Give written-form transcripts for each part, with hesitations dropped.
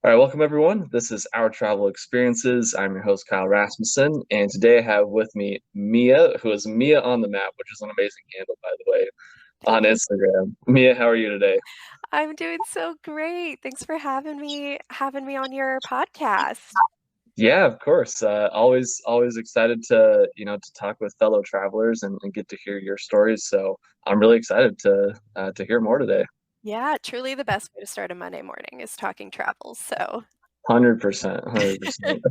All right, welcome everyone. This is Our Travel Experiences. I'm your host, Kyle Rasmussen, and today I have with me Mia, who is Mia on the Map, which is an amazing handle, by the way, on Thank you. Instagram. Mia, how are you today? I'm doing so great. Thanks for having me on your podcast. Yeah, of course. Always excited to to talk with fellow travelers and get to hear your stories. So I'm really excited to hear more today. Yeah, truly the best way to start a Monday morning is talking travel. So 100%, 100%.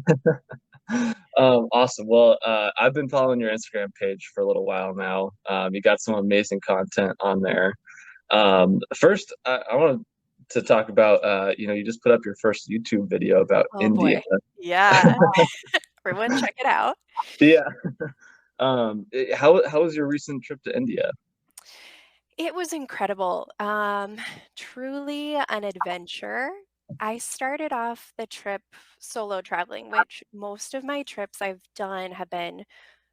Awesome. Well, I've been following your Instagram page for a little while now. You got some amazing content on there. First, I wanted to talk about, you just put up your first YouTube video about oh India. boy. Yeah. Everyone check it out. Yeah. How was your recent trip to India? It was incredible. Truly an adventure. I started off the trip solo traveling, which most of my trips I've done have been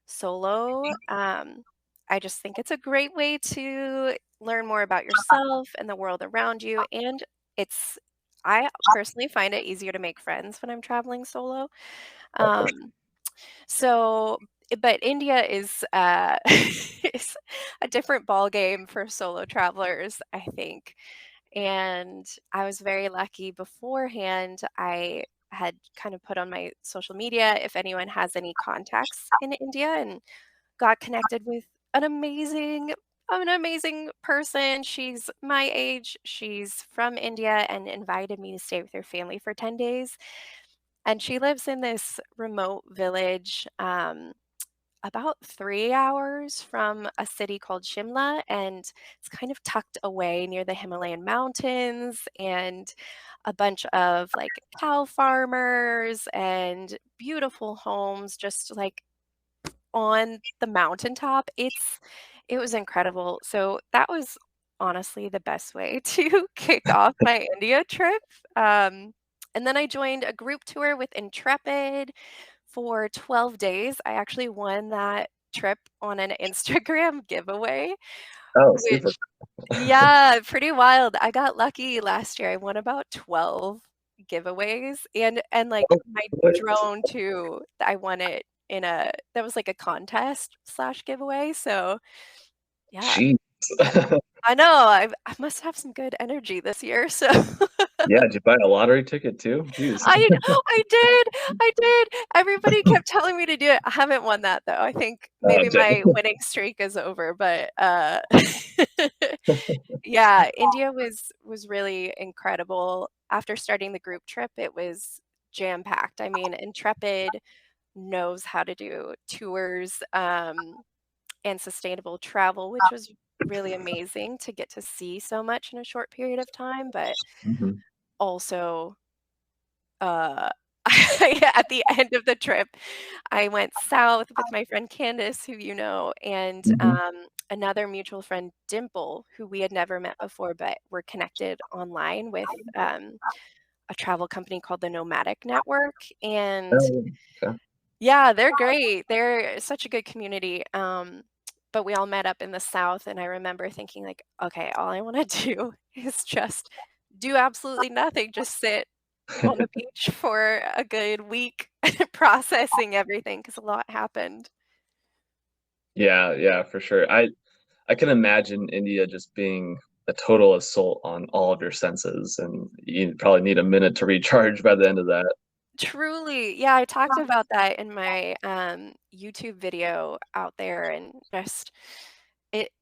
solo. I just think it's a great way to learn more about yourself and the world around you. And it's, I personally find it easier to make friends when I'm traveling solo. Oh, for Um, so, but India is is a different ball game for solo travelers, I think. And I was very lucky beforehand. I had kind of put on my social media if anyone has any contacts in India and got connected with an amazing an amazing person. She's my age. She's from India and invited me to stay with her family for 10 days. And she lives in this remote village, about 3 hours from a city called Shimla. And it's kind of tucked away near the Himalayan mountains and a bunch of like cow farmers and beautiful homes, just like on the mountaintop. It was incredible. So that was honestly the best way to kick off my India trip. And then I joined a group tour with Intrepid for 12 days. I actually won that trip on an Instagram giveaway, Oh, super. which yeah, pretty wild. I got lucky last year. I won about 12 giveaways and like Oh, my what? drone too. I won it in a that was like a contest slash giveaway. So yeah, Jeez. I, I know I must have some good energy this year. So Yeah, did you buy a lottery ticket too? Jeez. I did. I did. Everybody kept telling me to do it. I haven't won that though. I think Oh, maybe dang. my winning streak is over, but yeah, India was really incredible. After starting the group trip, it was jam-packed. I mean, Intrepid knows how to do tours, and sustainable travel, which was really amazing to get to see so much in a short period of time, but Mhm, also, uh, at the end of the trip, I went south with my friend Candace, who you know, and, mhm. another mutual friend, Dimple, who we had never met before, but were connected online with, a travel company called the Nomadic Network, and Oh, okay. yeah, they're great. They're such a good community, but we all met up in the South, and I remember thinking like, "Okay, all I wanna do is just do absolutely nothing, just sit on the beach for a good week processing everything because a lot happened." Yeah, yeah, for sure. I can imagine India just being a total assault on all of your senses, and you probably need a minute to recharge by the end of that. Truly, yeah, I talked about that in my, YouTube video out there and just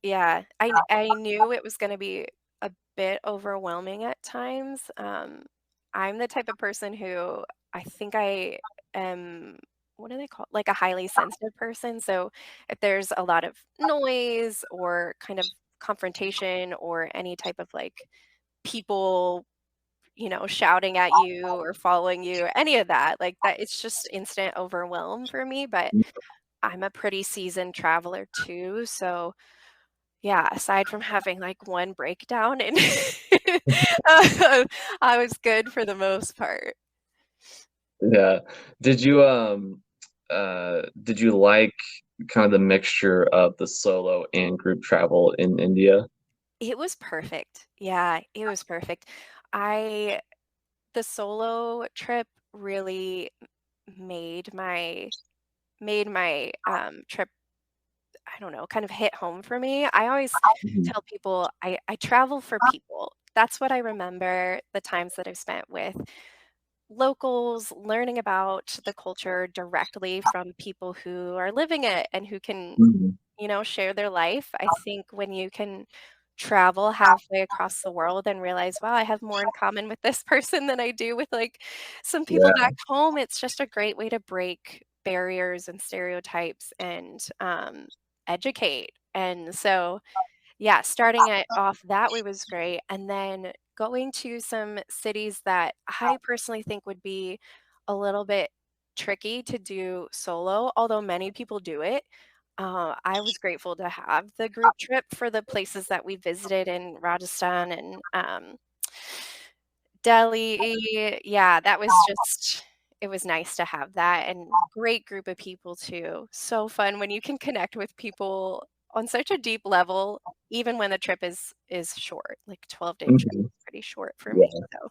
yeah, I knew it was gonna be a bit overwhelming at times. I'm the type of person who I think I am what do they call like a highly sensitive person, so if there's a lot of noise or kind of confrontation or any type of, like, people shouting at you or following you, any of that, like that it's just instant overwhelm for me, but I'm a pretty seasoned traveler too, so yeah, aside from having like one breakdown and I was good for the most part. Yeah. Did you like kind of the mixture of the solo and group travel in India? It was perfect. Yeah, it was perfect. I the solo trip really made my trip, I don't know, kind of hit home for me. I always Mhm. tell people I travel for people. That's what I remember the times that I've spent with locals, learning about the culture directly from people who are living it and who can, Mhm. share their life. I think when you can travel halfway across the world and realize, wow, I have more in common with this person than I do with like some people Yeah. back home, it's just a great way to break barriers and stereotypes and educate. And so, yeah, starting it off that way was great, and then going to some cities that I personally think would be a little bit tricky to do solo, although many people do it. I was grateful to have the group trip for the places that we visited in Rajasthan and, Delhi. Yeah, that was just it was nice to have that, and great group of people too. So fun when you can connect with people on such a deep level, even when the trip is short, like 12-day trip Mhm. is pretty short for me, Yeah. so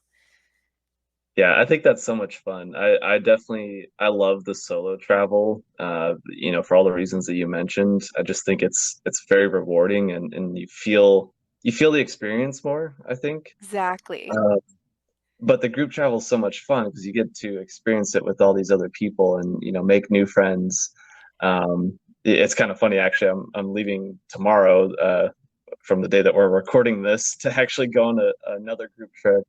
Yeah, I think that's so much fun. I definitely I love the solo travel, for all the reasons that you mentioned. I just think it's very rewarding and you feel the experience more, I think. exactly. Uh, but the group travel is so much fun because you get to experience it with all these other people and, make new friends. It's kind of funny actually. I'm leaving tomorrow, from the day that we're recording this to actually go on another group trip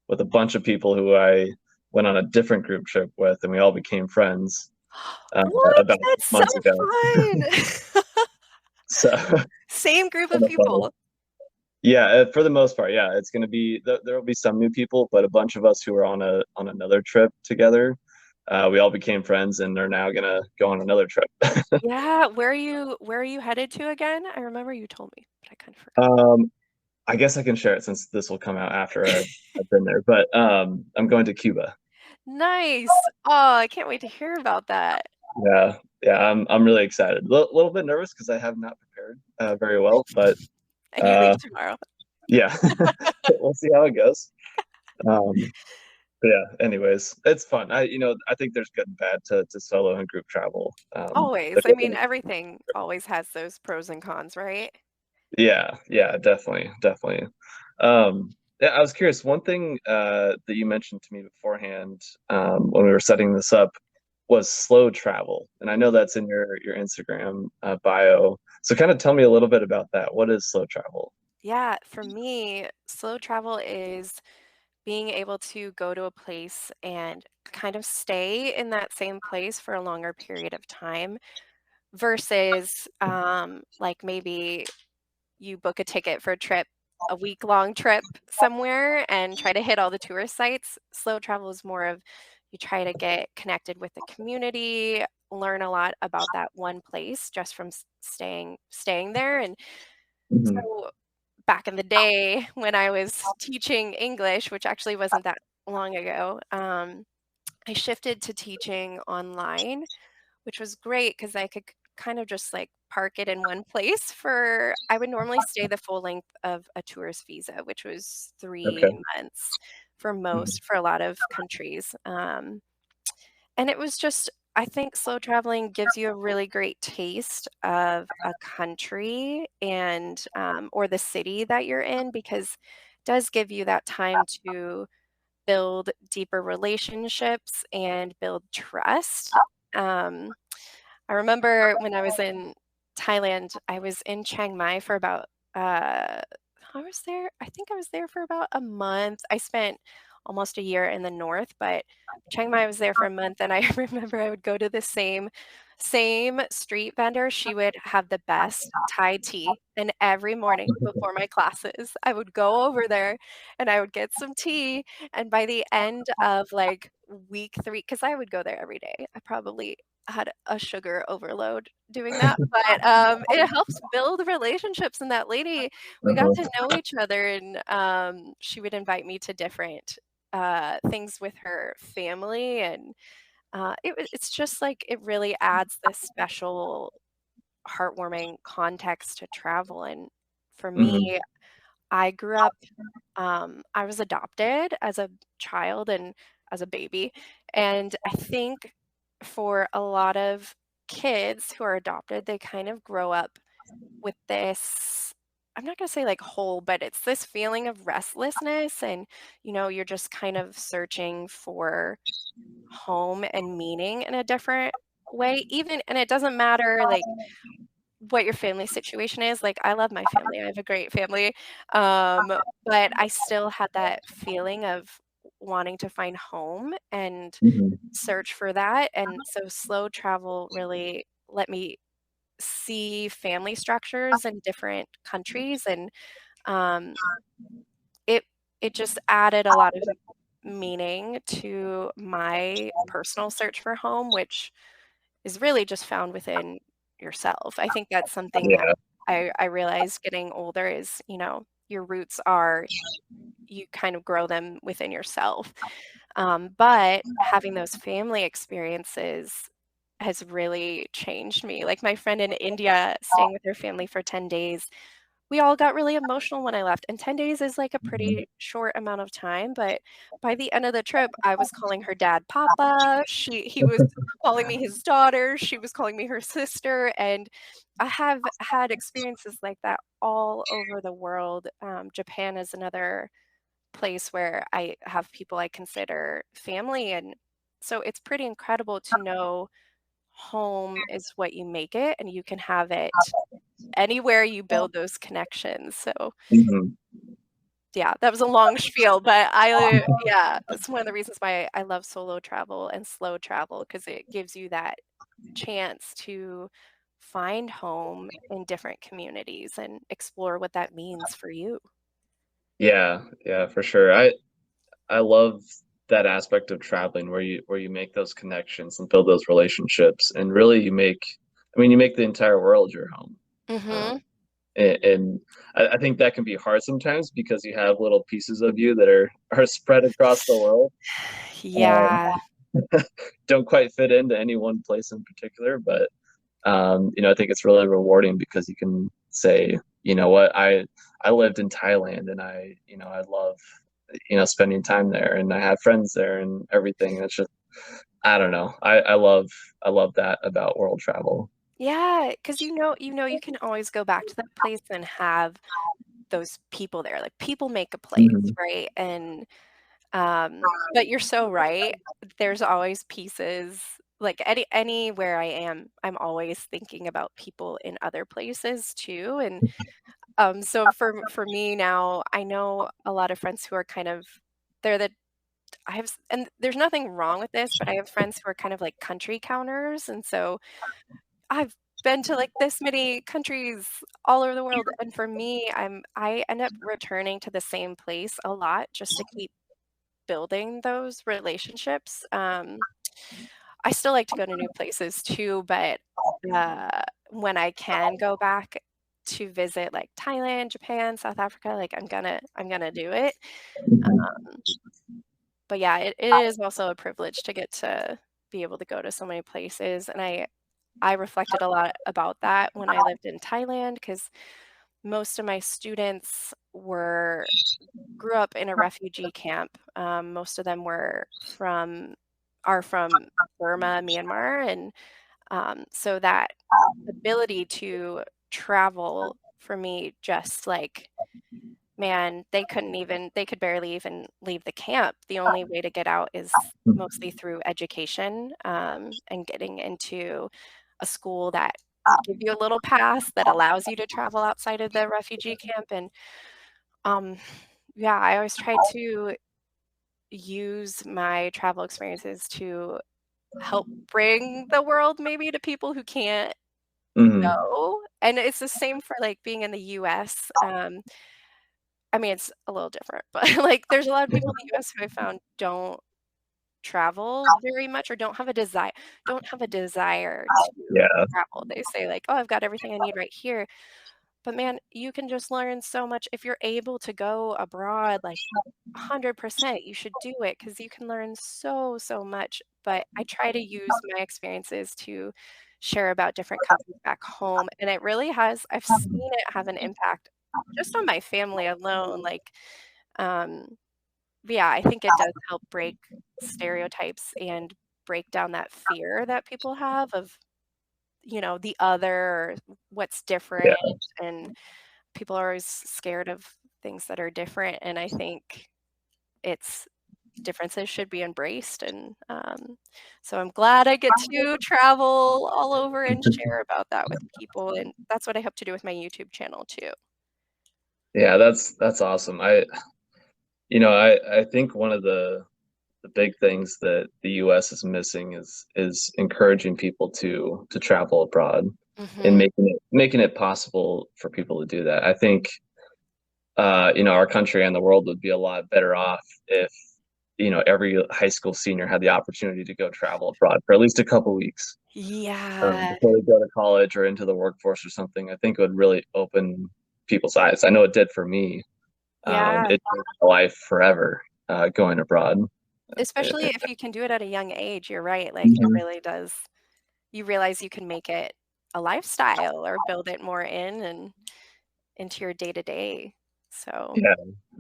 with a bunch of people who I went on a different group trip with, and we all became friends What? about That's so months ago. fun. So Same group of kind of funny. people. Yeah, for the most part, yeah, it's gonna be there will be some new people, but a bunch of us who were on another trip together, we all became friends and are now gonna go on another trip. Yeah, where are you headed to again? I remember you told me, but I kind of forgot. Um, I guess I can share it since this will come out after I've been there, but I'm going to Cuba. Nice. Oh, I can't wait to hear about that. Yeah, yeah, I'm really excited. Little bit nervous because I have not prepared very well, but And you leave uh, tomorrow. yeah, we'll see how it goes. Um, but yeah, anyways, it's fun. I think there's good and bad to solo and group travel. Always. I mean, everything always has those pros and cons, right? Yeah, yeah, definitely, definitely. Yeah, I was curious. One thing that you mentioned to me beforehand, when we were setting this up, was slow travel, and I know that's in your Instagram bio. So, kind of tell me a little bit about that. What is slow travel? Yeah, for me, slow travel is being able to go to a place and kind of stay in that same place for a longer period of time versus like maybe you book a ticket for a trip, a week-long trip somewhere and try to hit all the tourist sites. Slow travel is more of you try to get connected with the community, learn a lot about that one place just from staying there. And Hmm. so back in the day when I was teaching English, which actually wasn't that long ago, I shifted to teaching online, which was great because I could kind of just like park it in one place for I would normally stay the full length of a tourist visa, which was Okay. 3 months for Mhm. most, for a lot of countries. And it was just, I think slow traveling gives you a really great taste of a country and or the city that you're in because it does give you that time to build deeper relationships and build trust. Um, I remember when I was in Thailand, I was in Chiang Mai for about uh I think I was there for about a month. I spent almost a year in the north, but Chiang Mai was there for a month and I remember I would go to the same street vendor. She would have the best Thai tea and every morning before my classes, I would go over there and I would get some tea and by the end of like week 3 cuz I would go there every day. I probably had a sugar overload doing that, but, it helps build relationships, and that lady, we got to Uh-huh. know each other, and, she would invite me to different, things with her family, and, it's just, like, it really adds this special, heartwarming context to travel, and for Hmm. me, I grew up, I was adopted as a child and as a baby, and I think for a lot of kids who are adopted, they kind of grow up with this, I'm not gonna say like hole, but it's this feeling of restlessness and, you're just kind of searching for home and meaning in a different way, even and it doesn't matter, like, what your family situation is, like, I love my family, I have a great family, um, but I still had that feeling of wanting to find home and Mhm. search for that, and so slow travel really let me see family structures in different countries, and, um, it it just added a lot of meaning to my personal search for home, which is really just found within yourself. I think that's something that Yeah. I realized getting older is, your roots are you kind of grow them within yourself. But having those family experiences has really changed me. Like my friend in India staying with her family for 10 days, we all got really emotional when I left, and 10 days is, like, a Mhm. pretty short amount of time, but by the end of the trip, I was calling her dad papa, he was calling me his daughter, she was calling me her sister, and I have had experiences like that all over the world. Japan is another place where I have people I consider family, and so it's pretty incredible to know home is what you make it, and you can have it anywhere you build those connections, so, Mhm. yeah, that was a long spiel, but yeah, that's one of the reasons why I love solo travel and slow travel because it gives you that chance to find home in different communities and explore what that means for you. Yeah, yeah, for sure. I love that aspect of traveling where you make those connections and build those relationships, and really you make, I mean, you make the entire world your home. Uh, Mhm. and I think that can be hard sometimes because you have little pieces of you that are spread across the world. Um, Yeah. don't quite fit into any one place in particular, but I think it's really rewarding because you can say, you know what, I lived in Thailand and I love, spending time there and I have friends there and everything. And it's just, I don't know. I love that about world travel. Yeah, because you can always go back to that place and have those people there, like, people make a place, Mhm. right? And but you're so right. There's always pieces like anywhere I am, I'm always thinking about people in other places too. And so for me now, I know a lot of friends who are kind of they're the and there's nothing wrong with this, but I have friends who are kind of like country counters, and so I've been to like this many countries all over the world, and for me, I end up returning to the same place a lot just to keep building those relationships. I still like to go to new places too, but, uh, when I can go back to visit, like, Thailand, Japan, South Africa, like, I'm gonna do it. Mhm. Um, but yeah, it is also a privilege to get to be able to go to so many places, and I reflected a lot about that when I lived in Thailand because most of my students were grew up in a refugee camp. Most of them are from Burma, Myanmar, and so that ability to travel for me, just like man, they could barely even leave the camp. The only way to get out is mostly through education and getting into a school that give you a little pass that allows you to travel outside of the refugee camp and um, yeah, I always try to use my travel experiences to help bring the world maybe to people who can't Mhm. go, and it's the same for, like, being in the US, I mean, it's a little different, but, like, there's a lot of people in the US who I found don't travel very much or don't have a desire to Yeah. travel. They say, like, "Oh, I've got everything I need right here." But man, you can just learn so much if you're able to go abroad, like 100%, you should do it because you can learn so, so much. But I try to use my experiences to share about different countries back home. And it really has, I've seen it have an impact just on my family alone, like, um, yeah, I think it does help break stereotypes and break down that fear that people have of, the other, or what's different, Yeah. and people are always scared of things that are different, and I think it's differences should be embraced, and, so I'm glad I get to travel all over and share about that with people, and that's what I hope to do with my YouTube channel too. Yeah, that's awesome. I think one of the big things that the US is missing is encouraging people to travel abroad and Mhm. making it possible for people to do that. I think our country and the world would be a lot better off if every high school senior had the opportunity to go travel abroad for at least a couple weeks Yeah. before they go to college or into the workforce or something. I think it would really open people's eyes. I know it did for me. Yeah, It changed my life forever going abroad. especially if you can do it at a young age, you're right, like, it Mhm. really does, you realize you can make it a lifestyle or build it more in and into your day-to-day, so Yeah,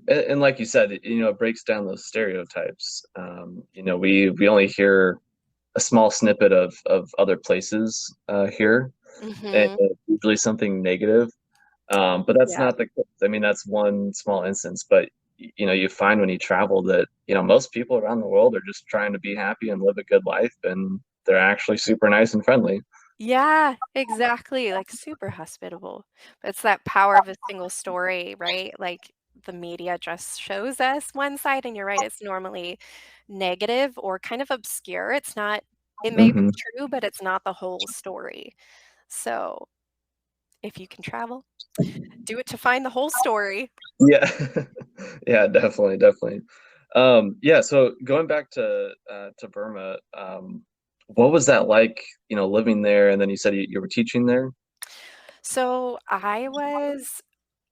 and like you said, it breaks down those stereotypes. We only hear a small snippet of other places here, and Mhm. it's usually something negative. But that's Yeah. not the case. I mean, that's one small instance, but you find when you travel that most people around the world are just trying to be happy and live a good life, and they're actually super nice and friendly. Yeah, exactly, like, super hospitable. It's that power of a single story, right? Like, the media just shows us one side, and you're right, it's normally negative or kind of obscure. It's not, it may be Hmm. true, but it's not the whole story. So, if you can travel, do it to find the whole story. Yeah, yeah, definitely, definitely. Yeah, so going back to Burma, what was that like? Living there, and then you said you were teaching there. So, I was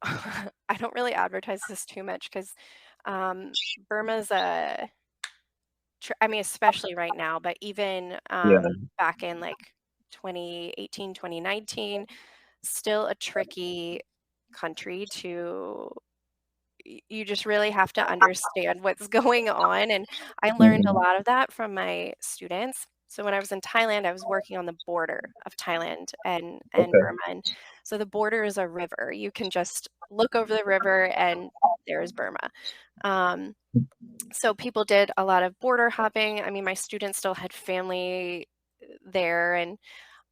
I don't really advertise this too much 'cause, um, Burma's a I mean, especially right now, but even, Yeah. back in, like, 2018, 2019, still a tricky country to, you just really have to understand what's going on, and I learned a Hmm. lot of that from my students. So when I was in Thailand, I was working on the border of Thailand and Okay. Burma, and so the border is a river. You can just look over the river and there's Burma. Um, so people did a lot of border hopping. I mean, my students still had family there, and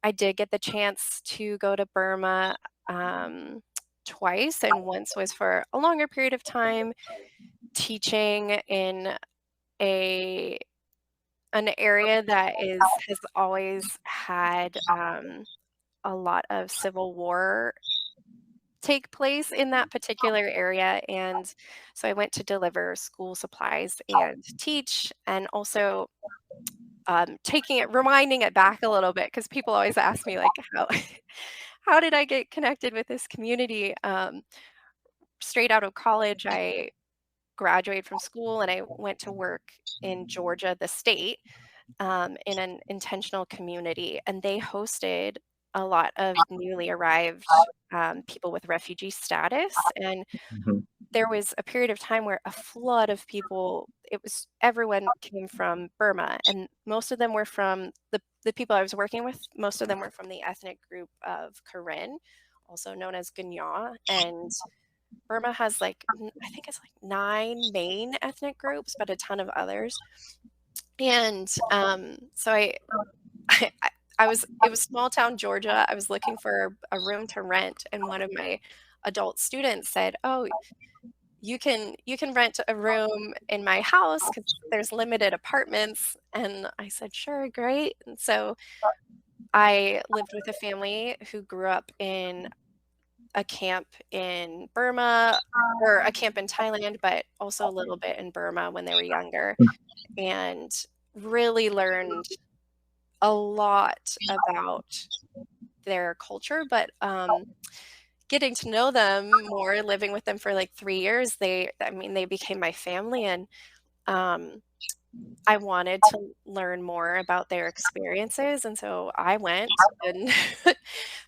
I did get the chance to go to Burma um, twice, and once was for a longer period of time teaching in a an area that has always had a lot of civil war take place in that particular area, and so I went to deliver school supplies and teach, and also taking it, rewinding it back a little bit, because people always ask me like how how did I get connected with this community. Straight out of college, I graduated from school and I went to work in Georgia, the state, in an intentional community, and they hosted a lot of newly arrived people with refugee status. And Hmm. there was a period of time where a flood of people, it was everyone came from Burma, and most of them were from the people I was working with, most of them were from the ethnic group of Karen, also known as Ganya. And Burma has like I think it's like 9 main ethnic groups, but a ton of others. And so I I was, it was small town Georgia. I was looking for a room to rent, and one of my adult students said, "Oh, you can rent a room in my house because there's limited apartments." And I said, "Sure, great." And so I lived with a family who grew up in a camp in Burma, or a camp in Thailand, but also a little bit in Burma when they were younger, and really learned a lot about their culture. But getting to know them more, living with them for like 3 years, I mean, they became my family. And um, I wanted to learn more about their experiences, and so I went and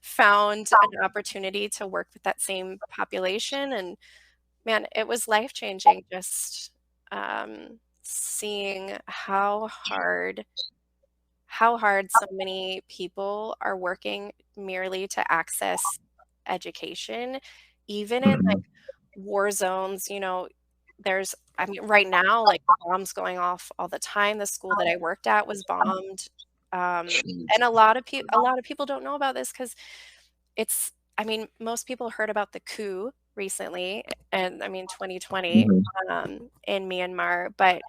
found an opportunity to work with that same population, and man, it was life-changing just, seeing how hard so many people are working merely to access education, even in, like, Mhm. war zones, I mean, right now, like, bombs going off all the time. The school that I worked at was bombed, Jeez. and a lot of people don't know about this because it's I mean, most people heard about the coup recently, and I mean, 2020, Mhm. in Myanmar, but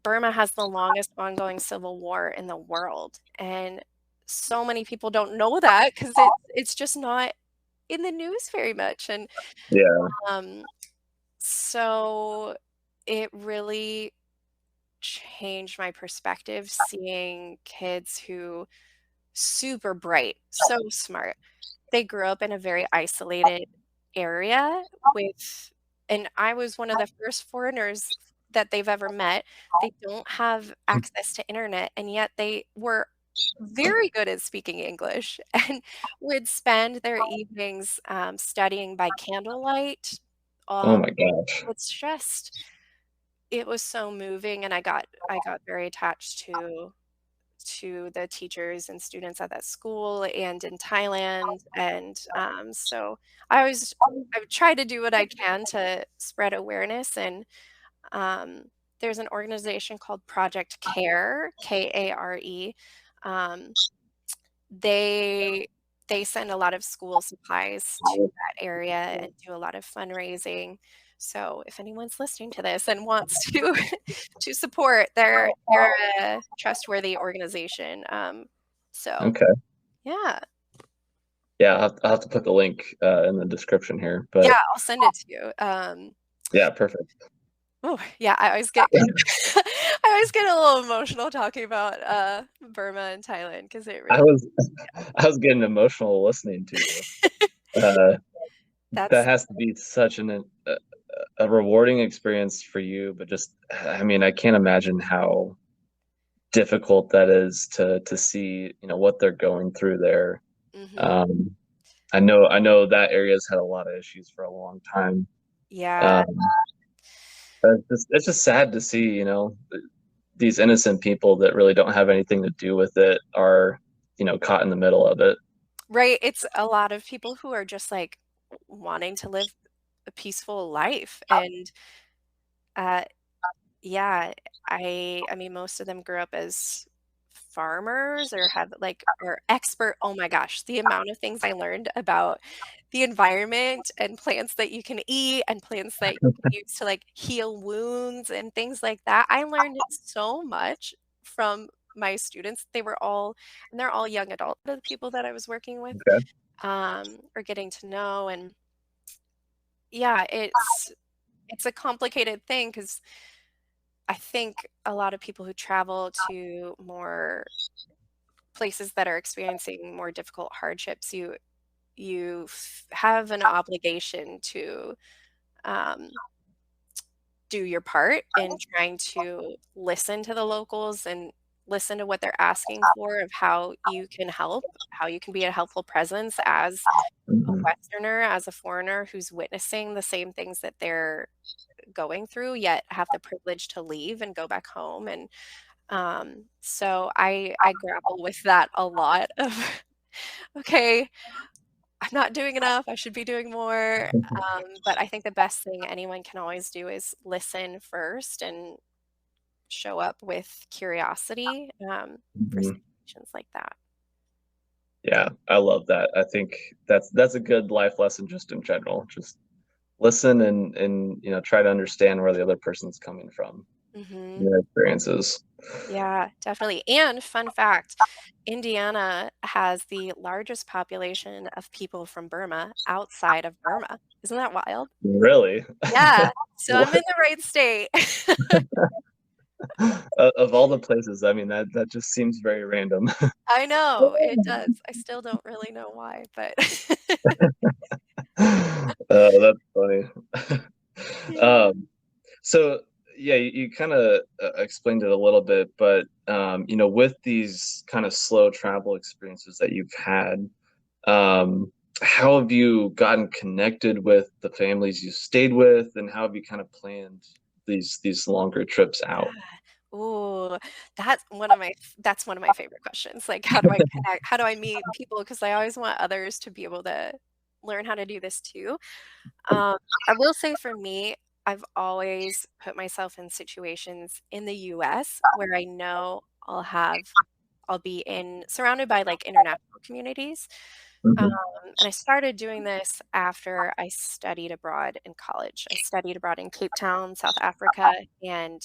Burma has the longest ongoing civil war in the world, and so many people don't know that because it's just not in the news very much, and, Yeah. um, so it really changed my perspective seeing kids who super bright, so smart. They grew up in a very isolated area with and I was one of the first foreigners that they've ever met. They don't have access to internet, and yet they were very good at speaking English and would spend their evenings, studying by candlelight. Oh Um, my gosh. it's just it was so moving, and I got very attached to the teachers and students at that school and in Thailand, and, so I've tried to do what I can to spread awareness, and, um, there's an organization called Project CARE, Kare. um, they they send a lot of school supplies to that area and do a lot of fundraising. So if anyone's listening to this and wants to to support, they're a trustworthy organization. So Okay. yeah. Yeah, I'll have to put the link in the description here. Yeah, But I'll send it to you. yeah, perfect. Oh, yeah, I always get kind of I always get a little emotional talking about, Burma and Thailand because it I really was I was getting emotional listening to you. Uh, that that's has to be such a rewarding experience for you, but just I mean, I can't imagine how difficult that is to see, what they're going through there. Mhm. Um, I know that area's had a lot of issues for a long time. Yeah. Um, but it's just sad to see, these innocent people that really don't have anything to do with it are, caught in the middle of it. Right, it's a lot of people who are just, like, wanting to live a peaceful life, and, uh, yeah, I mean, most of them grew up as farmers or have, like or expert oh my gosh, the amount of things I learned about the environment and plants that you can eat and plants that you can use to, like, heal wounds and things like that. I learned so much from my students. They're all young adults, the people that I was working with. Okay. Or getting to know and yeah, it's a complicated thing because I think a lot of people who travel to more places that are experiencing more difficult hardships, you have an obligation to um, do your part in trying to listen to the locals and listen to what they're asking for of how you can help, how you can be a helpful presence as a Mhm. Westerner, as a foreigner who's witnessing the same things that they're going through, yet have the privilege to leave and go back home. And so I grapple with that a lot of, okay, I'm not doing enough. I should be doing more. But I think the best thing anyone can always do is listen first and show up with curiosity for Mhm. situations like that. Yeah, I love that. I think that's a good life lesson just in general. Just listen and try to understand where the other person's coming from, Hmm. their experiences. Yeah, definitely. And fun fact, Indiana has the largest population of people from Burma outside of Burma. Isn't that wild? Really? Yeah. So I'm in What? the right state. Of all the places, I mean, that just seems very random. I know, it does. I still don't really know why, but That's funny. yeah. Um, so yeah, you kind of explained it a little bit, but with these kind of slow travel experiences that you've had, um, how have you gotten connected with the families you stayed with, and how have you kind of planned these longer trips out? Ooh, that's one of my favorite questions. Like, how do I connect? How do I meet people? Because I always want others to be able to learn how to do this too. Um, I will say for me, I've always put myself in situations in the US where I know I'll be in surrounded by like international communities. Um, Hmm. and I started doing this after I studied abroad in college. I studied abroad in Cape Town, South Africa, and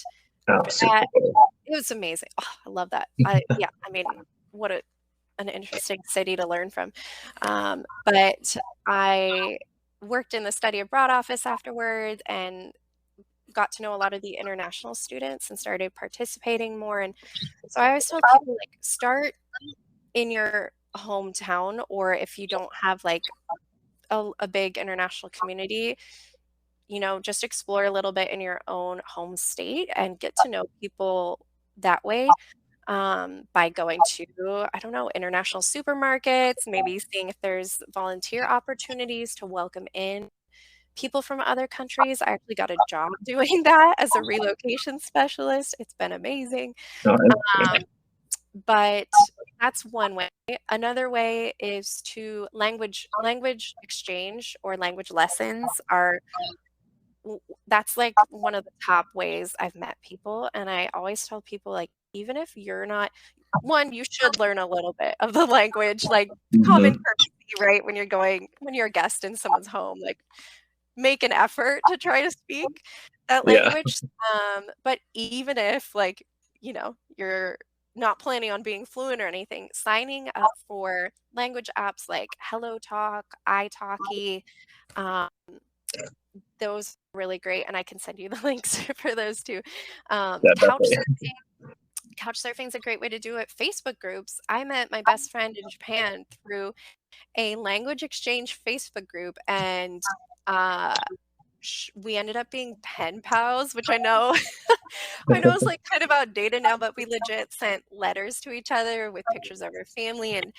Oh, after super that, cool. it was amazing. Oh, I love that. Yeah, I mean, what an interesting city to learn from. But I worked in the study abroad office afterwards and got to know a lot of the international students and started participating more. And so I always tell people like start in your hometown, or if you don't have like a big international community, just explore a little bit in your own home state and get to know people that way, by going to, I don't know, international supermarkets, maybe seeing if there's volunteer opportunities to welcome in people from other countries. I actually got a job doing that as a relocation specialist. It's been amazing. No, Um, but that's one way. Another way is to language exchange or language lessons are that's like one of the top ways I've met people. And I always tell people, like, even if you're not, one, you should learn a little bit of the language, like common hmm. courtesy, right? When you're a guest in someone's home, like make an effort to try to speak that Yeah. language. But even if like, you're not planning on being fluent or anything, signing up for language apps like HelloTalk, italki, um, those are really great, and I can send you the links for those too. Yeah, definitely. Couchsurfing is a great way to do it. Facebook groups. I met my best friend in Japan through a language exchange Facebook group, and uh, we ended up being pen pals, which I know I know it's like kind of outdated now, but we legit sent letters to each other with pictures of our family. And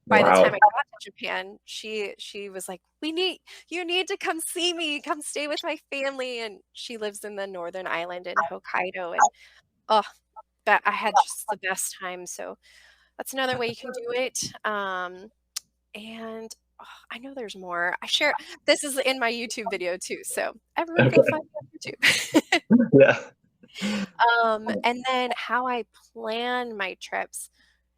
by the time Wow. I got to Japan, she was like, you need to come see me, come stay with my family." And she lives in the northern island in Hokkaido. And oh, that I had just the best time. So that's another way you can do it. And oh, I know there's more. I share this is in my YouTube video too. So everyone go Okay. find me on YouTube. Yeah. And then how I plan my trips.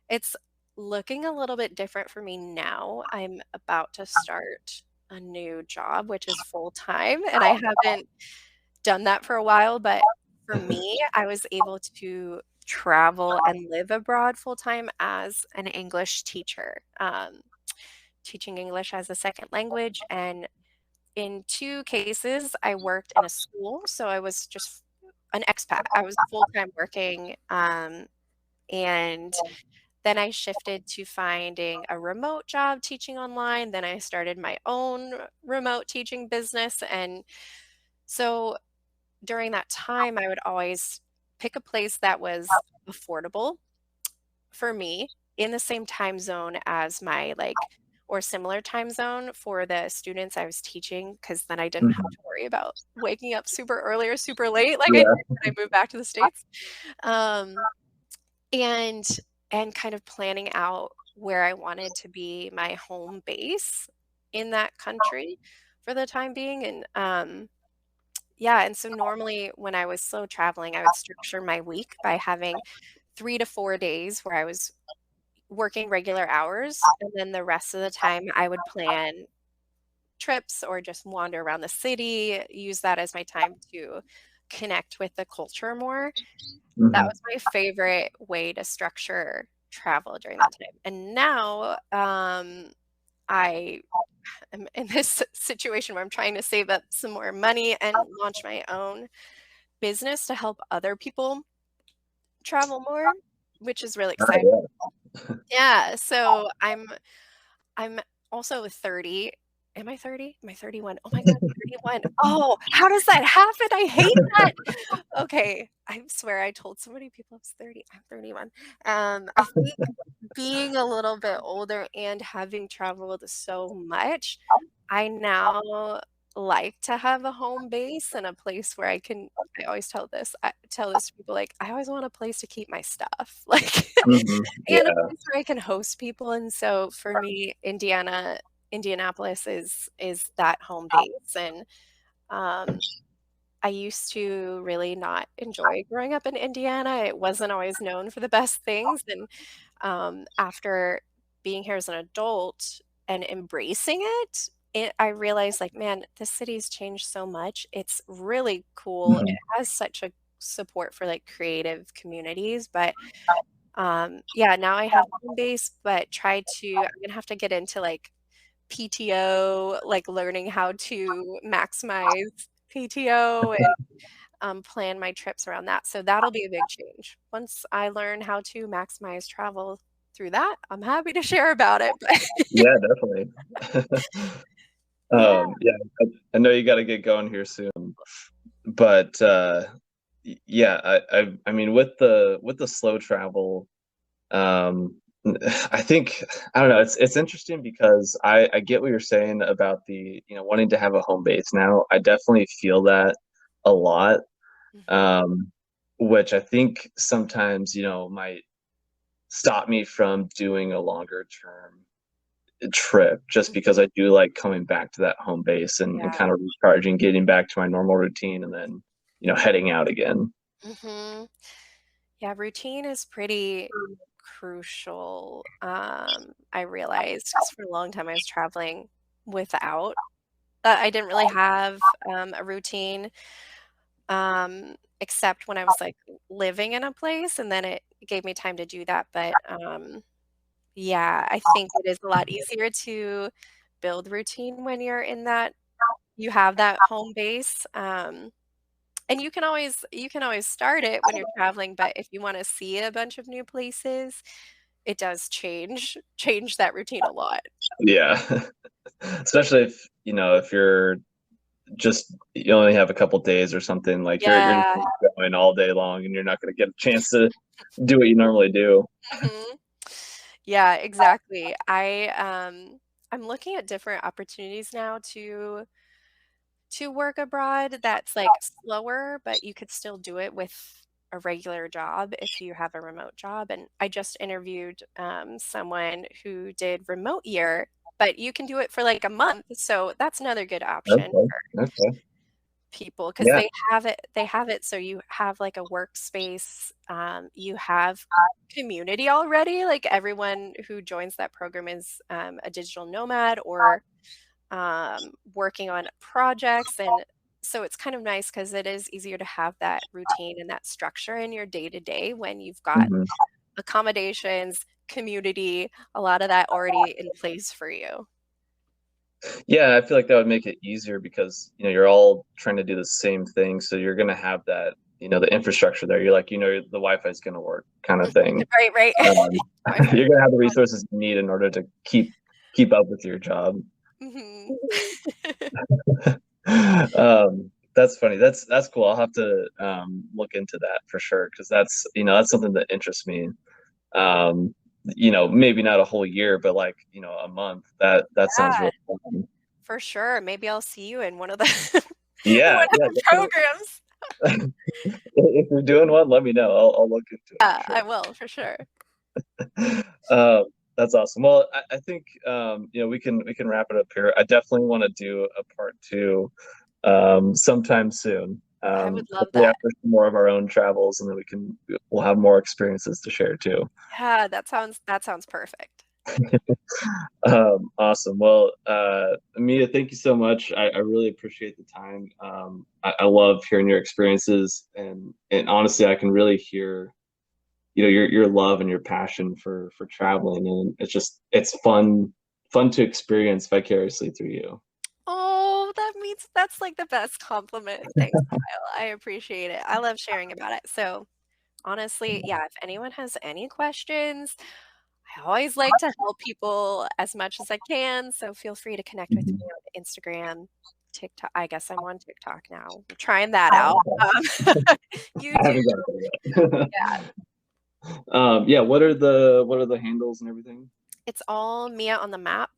It's looking a little bit different for me now. I'm about to start a new job, which is full time, and I haven't done that for a while. But for me, I was able to travel and live abroad full time as an English teacher, teaching English as a second language. And in two cases, I worked in a school. So I was just an expat. I was full time working. And then I shifted to finding a remote job teaching online. Then I started my own remote teaching business. And so during that time, I would always pick a place that was affordable for me in the same time zone as my or similar time zone for the students I was teaching, because then I didn't have Mhm. to worry about waking up super early or super late like I did Yeah. when I moved back to the States. Um, and kind of planning out where I wanted to be my home base in that country for the time being. And yeah, and so normally when I was slow traveling, I would structure my week by having 3 to 4 days where I was working regular hours, and then the rest of the time I would plan trips or just wander around the city, use that as my time to connect with the culture more. That Mhm. was my favorite way to structure travel during that time. And now, I am in this situation where I'm trying to save up some more money and launch my own business to help other people travel more, which is really Oh, exciting. yeah. Yeah, so I'm also 30. Am I 30? Am I 31? Oh my god, 31. Oh, how does that happen? I hate that. Okay, I swear I told so many people I was 30. I'm 31. I think being a little bit older and having traveled so much, I now like to have a home base and a place where I always tell this to people, like, I always want a place to keep my stuff, like, Hmm. and a Yeah. place where I can host people, and so for me, Indianapolis is that home base, and, um, I used to really not enjoy growing up in Indiana. It wasn't always known for the best things, and, after being here as an adult and embracing I realized, like, man, this city's changed so much. It's really cool. It Hmm. has such a support for, like, creative communities, but, yeah, now I have home base, but I'm gonna have to get into, like, PTO, like, learning how to maximize PTO and plan my trips around that. So that'll be a big change. Once I learn how to maximize travel through that, I'm happy to share about it. But Yeah, definitely. yeah. Yeah, I know you got to get going here soon, but yeah, I mean, with the slow travel, um, I think I don't know. It's interesting because I get what you're saying about the wanting to have a home base now. I definitely feel that a lot, Mhm, um, which I think sometimes might stop me from doing a longer term trip just because mhm. I do like coming back to that home base and Yeah. kind of recharging, getting back to my normal routine, and then heading out again. Mhm. Yeah, routine is pretty crucial, I realized, 'cause for a long time I was traveling without I didn't really have, a routine, except when I was, like, living in a place, and then it gave me time to do that, but, yeah, I think it is a lot easier to build routine when you're in that you have that home base, and you can always start it when you're traveling, but if you wanna see a bunch of new places, it does change that routine a lot. Yeah, especially if you're just you only have a couple days or something, like you're just Yeah. going all day long and you're not going to get a chance to do what you normally do. Mhm. Yeah, exactly. I'm looking at different opportunities now to work abroad that's, like, slower, but you could still do it with a regular job if you have a remote job, and I just interviewed, someone who did remote year, but you can do it for, like, a month, so that's another good option Okay. for Okay. people because Yeah. they have it so you have, like, a workspace, you have community already, like, everyone who joins that program is, a digital nomad or working on projects. And so it's kind of nice because it is easier to have that routine and that structure in your day to day when you've got Mhm. accommodations, community, a lot of that already in place for you. Yeah, I feel like that would make it easier because you're all trying to do the same thing, so you're gonna have that the infrastructure there. You're like the Wi-Fi is gonna work, kind of Mhm. thing. Right, right. Um, Wi-Fi you're is gonna have the fun. resources you need in order to keep up with your job. Mhm. That's funny. That's cool. I'll have to look into that for sure because that's something that interests me. Um, maybe not a whole year, but like a month. That sounds Yeah, really fun. for sure. Maybe I'll see you in one of the Yeah, one of yeah. the programs. If you're doing one, let me know. I'll look into it for Yeah, sure. I will for sure. That's awesome. Well, I think we can wrap it up here. I definitely want to do a part two sometime soon. I would love Hopefully that. after some more of our own travels, and then we'll have more experiences to share too. Yeah, that sounds perfect. Awesome. Well, Amita, thank you so much. I really appreciate the time. I love hearing your experiences, and honestly, I can really hear your love and your passion for traveling, and it's fun to experience vicariously through you. Oh, that's like the best compliment. Thanks, Kyle. I appreciate it. I love sharing about it. So, honestly, yeah, if anyone has any questions, I always like to help people as much as I can, so feel free to connect with me Mhm. on Instagram, TikTok. I guess I'm on TikTok now. I'm trying that out. I YouTube. haven't got there yet. Yeah, Yeah, what are the handles and everything? it's all Mia on the Map.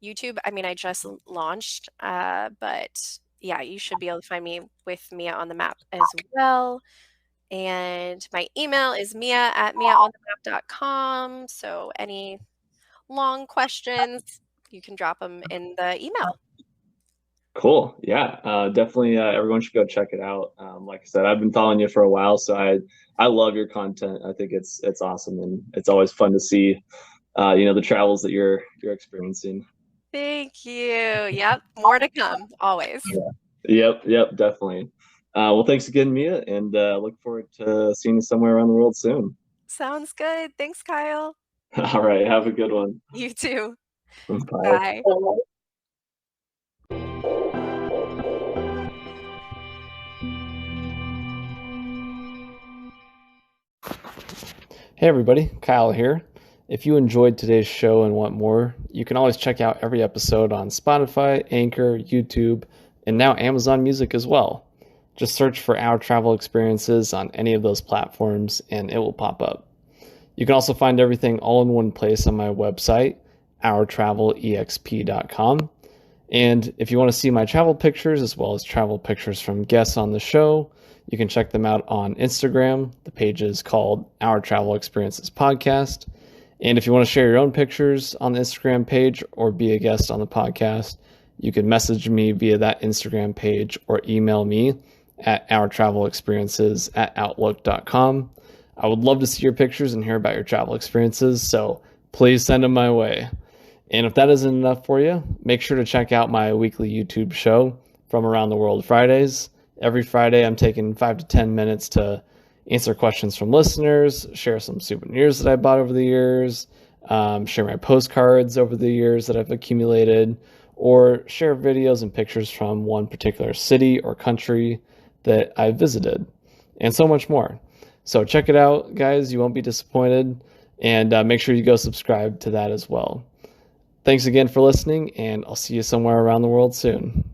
YouTube, I mean, I just launched, but yeah, you should be able to find me with Mia on the Map as well. And my email is mia@miaonthemap.com. So any long questions, you can drop them in the email. Cool. Yeah, definitely. Everyone should go check it out. Like I said, I've been following you for a while, so I love your content. I think it's awesome, and it's always fun to see, the travels that you're experiencing. Thank you. Yep, more to come, always. Yeah. Yep. Definitely. Well, thanks again, Mia, and look forward to seeing you somewhere around the world soon. Sounds good. Thanks, Kyle. All right. Have a good one. You too. Bye. Bye. Hey everybody, Kyle here. If you enjoyed today's show and want more, you can always check out every episode on Spotify, Anchor, YouTube, and now Amazon Music as well. Just search for Our Travel Experiences on any of those platforms and it will pop up. You can also find everything all in one place on my website, ourtravelexp.com. And if you want to see my travel pictures as well as travel pictures from guests on the show, you can check them out on Instagram. The page is called Our Travel Experiences Podcast. And if you want to share your own pictures on the Instagram page or be a guest on the podcast, you can message me via that Instagram page or email me at ourtravelexperiences@outlook.com. I would love to see your pictures and hear about your travel experiences, so please send them my way. And if that isn't enough for you, make sure to check out my weekly YouTube show, From Around the World Fridays. Every Friday, I'm taking 5 to 10 minutes to answer questions from listeners, share some souvenirs that I bought over the years, share my postcards over the years that I've accumulated, or share videos and pictures from one particular city or country that I visited, and so much more. So check it out, guys. You won't be disappointed. And make sure you go subscribe to that as well. Thanks again for listening, and I'll see you somewhere around the world soon.